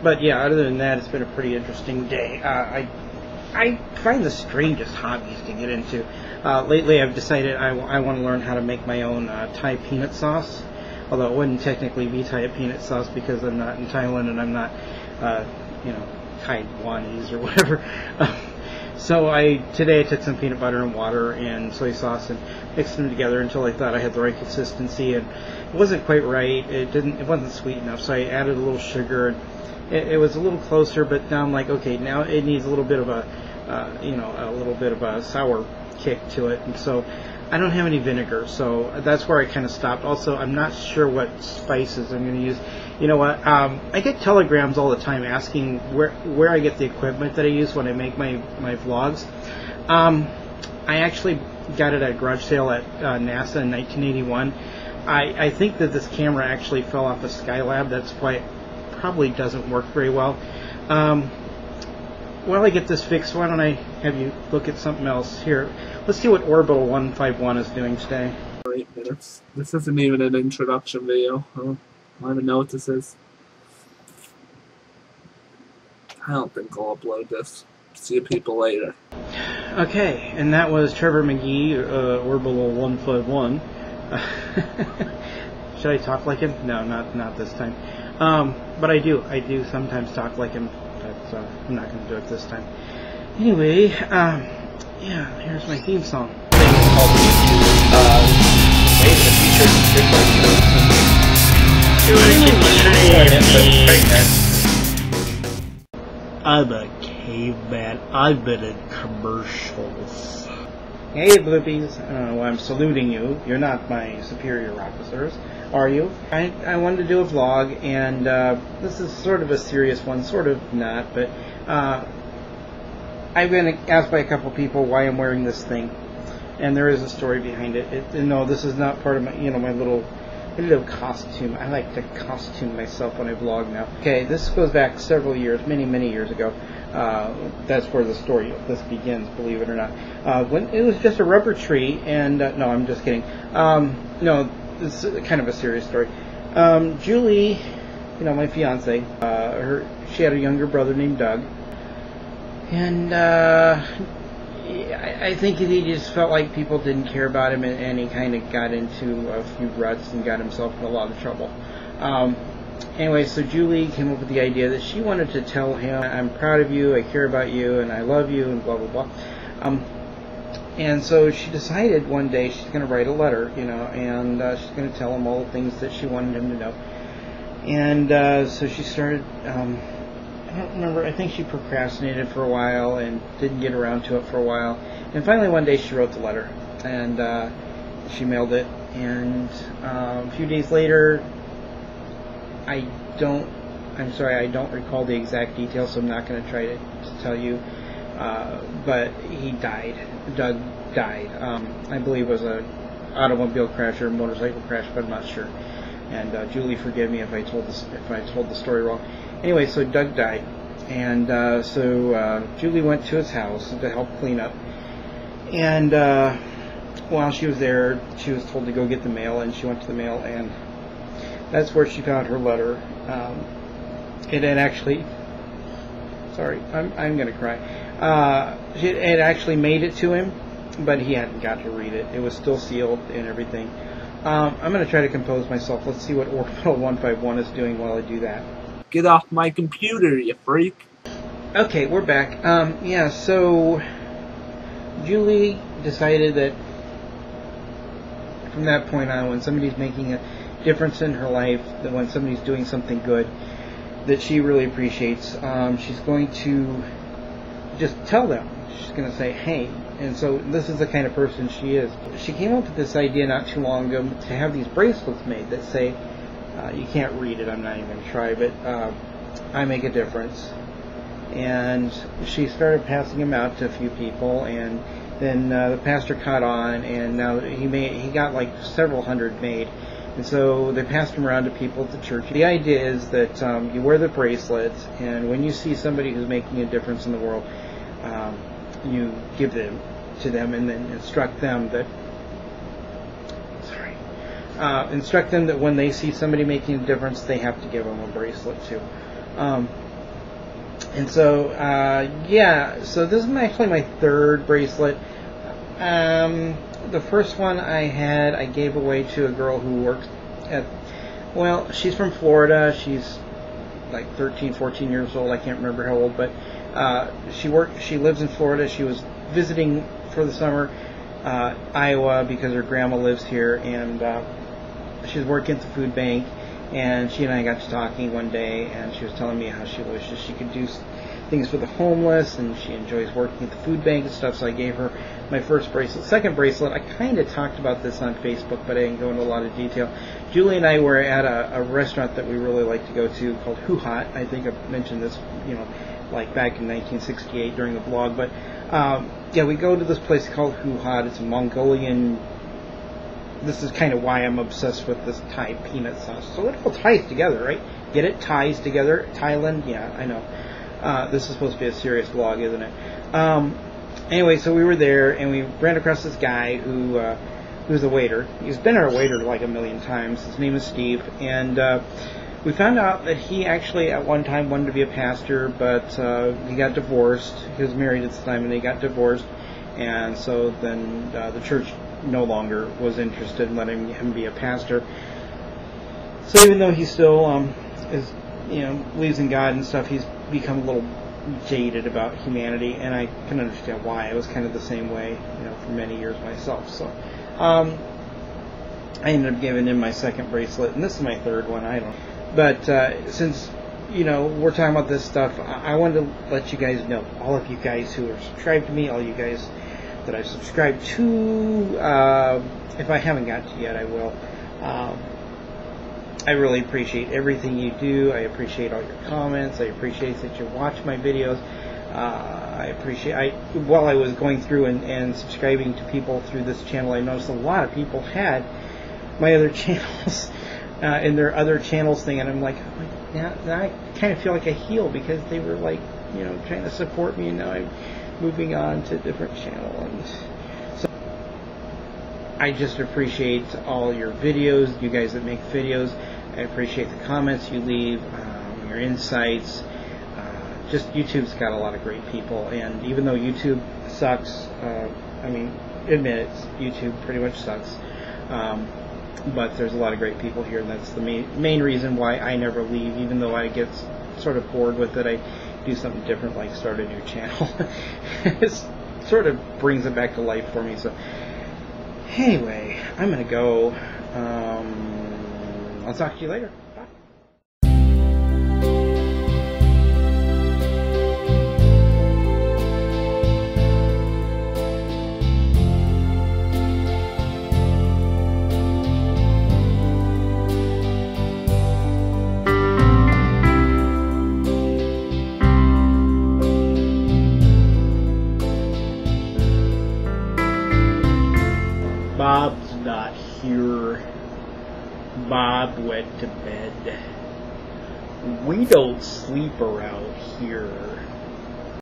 But yeah, other than that, it's been a pretty interesting day. I find the strangest hobbies to get into. Lately, I've decided I want to learn how to make my own Thai peanut sauce. Although it wouldn't technically be Thai peanut sauce because I'm not in Thailand and I'm not, Taiwanese or whatever. So today I took some peanut butter and water and soy sauce and mixed them together until I thought I had the right consistency, and it wasn't quite right. It wasn't sweet enough, so I added a little sugar, and it was a little closer. But now I'm like, okay, now it needs a little bit of a sour kick to it, and so I don't have any vinegar, so that's where I kind of stopped. Also, I'm not sure what spices I'm going to use. You know what? I get telegrams all the time asking where I get the equipment that I use when I make my vlogs. I actually got it at a garage sale at NASA in 1981. I think that this camera actually fell off a Skylab. That's why it probably doesn't work very well. While I get this fixed, why don't I have you look at something else here? Let's see what Orbital 151 is doing today. 8 minutes. This isn't even an introduction video. I don't even know what this is. I don't think I'll upload this. See you people later. Okay, and that was Trevor McGee, Orbital 151. Should I talk like him? No, not this time. But I do sometimes talk like him. But I'm not going to do it this time. Anyway, yeah, here's my theme song. I'm a caveman. I've been in commercials. Hey, Bloopies. Well, I'm saluting you. You're not my superior officers, are you? I wanted to do a vlog, and this is sort of a serious one, sort of not, but I've been asked by a couple people why I'm wearing this thing, and there is a story behind it. No, this is not part of my, my little costume. I like to costume myself when I vlog now. Okay, this goes back several years, many years ago. That's where the story begins, believe it or not. When it was just a rubber tree, and no, I'm just kidding. No, this is kind of a serious story. Julie, my fiance, she had a younger brother named Doug, and I think he just felt like people didn't care about him, and he kind of got into a few ruts and got himself in a lot of trouble. Anyway, so Julie came up with the idea that she wanted to tell him, I'm proud of you, I care about you, and I love you, and blah, blah, blah. And so she decided one day she's going to write a letter, and she's going to tell him all the things that she wanted him to know. And so she started, I don't remember, I think she procrastinated for a while and didn't get around to it for a while. And finally one day she wrote the letter, and she mailed it. And a few days later, I don't recall the exact details, so I'm not going to try to tell you. But he died. Doug died. I believe it was an automobile crash or a motorcycle crash, but I'm not sure. And Julie, forgive me if I told the story wrong. Anyway, so Doug died, and so Julie went to his house to help clean up. And while she was there, she was told to go get the mail, and she went to the mail, and that's where she found her letter. It had actually, sorry, I'm gonna cry. It had actually made it to him, but he hadn't got to read it. It was still sealed and everything. I'm gonna try to compose myself. Let's see what Orbital 151 is doing while I do that. Get off my computer, you freak. Okay, we're back. Yeah, so Julie decided that from that point on, when somebody's making a difference in her life, that when somebody's doing something good that she really appreciates, she's going to just tell them. She's going to say, hey. And so this is the kind of person she is. She came up with this idea not too long ago to have these bracelets made that say, you can't read it, I'm not even going to try, but I make a difference. And she started passing them out to a few people, and then the pastor caught on, and now he got like several hundred made. And so they passed them around to people at the church. The idea is that you wear the bracelets, and when you see somebody who's making a difference in the world, you give them to them, and then instruct them that when they see somebody making a difference, they have to give them a bracelet too. And so, yeah, so this is actually my third bracelet. The first one I gave away to a girl who works at, well, she's from Florida. She's like 13, 14 years old. I can't remember how old, but she lives in Florida. She was visiting for the summer, Iowa, because her grandma lives here, and she's working at the food bank. And she and I got to talking one day, and she was telling me how she wishes she could do things for the homeless, and she enjoys working at the food bank and stuff. So I gave her my first bracelet. Second bracelet, I kind of talked about this on Facebook, but I didn't go into a lot of detail. Julie and I were at a restaurant that we really like to go to called Who Hot. I think I've mentioned this, like back in 1968 during the blog. But yeah, we go to this place called Who Hot. It's a Mongolian. This is kind of why I'm obsessed with this Thai peanut sauce. So it all ties together, right? Get it? Ties together. Thailand? Yeah, I know. This is supposed to be a serious vlog, isn't it? Anyway, so we were there, and we ran across this guy who's a waiter. He's been our waiter like a million times. His name is Steve, and we found out that he actually at one time wanted to be a pastor, but he got divorced. He was married at the time, and they got divorced, and so then the church no longer was interested in letting him be a pastor. So even though he still believes in God and stuff, he's become a little jaded about humanity, and I can understand why. I was kind of the same way, for many years myself. So I ended up giving him my second bracelet, and this is my third one. I don't know. But since we're talking about this stuff, I wanted to let you guys know, all of you guys who are subscribed to me, all you guys that I've subscribed to. If I haven't got to yet, I will. I really appreciate everything you do. I appreciate all your comments. I appreciate that you watch my videos. While I was going through and subscribing to people through this channel, I noticed a lot of people had my other channels in their other channels thing, and I'm like, now I kind of feel like a heel because they were like, trying to support me, and now I'm moving on to a different channel. And so I just appreciate all your videos, you guys that make videos. I appreciate the comments you leave, your insights. Just YouTube's got a lot of great people, and even though YouTube sucks, admit it, YouTube pretty much sucks, but there's a lot of great people here, and that's the main reason why I never leave. Even though I get sort of bored with it, I do something different, like start a new channel. It sort of brings it back to life for me. So anyway, I'm gonna go. I'll talk to you later. Bye. Bob's not here. Bob went to bed. We don't sleep around here.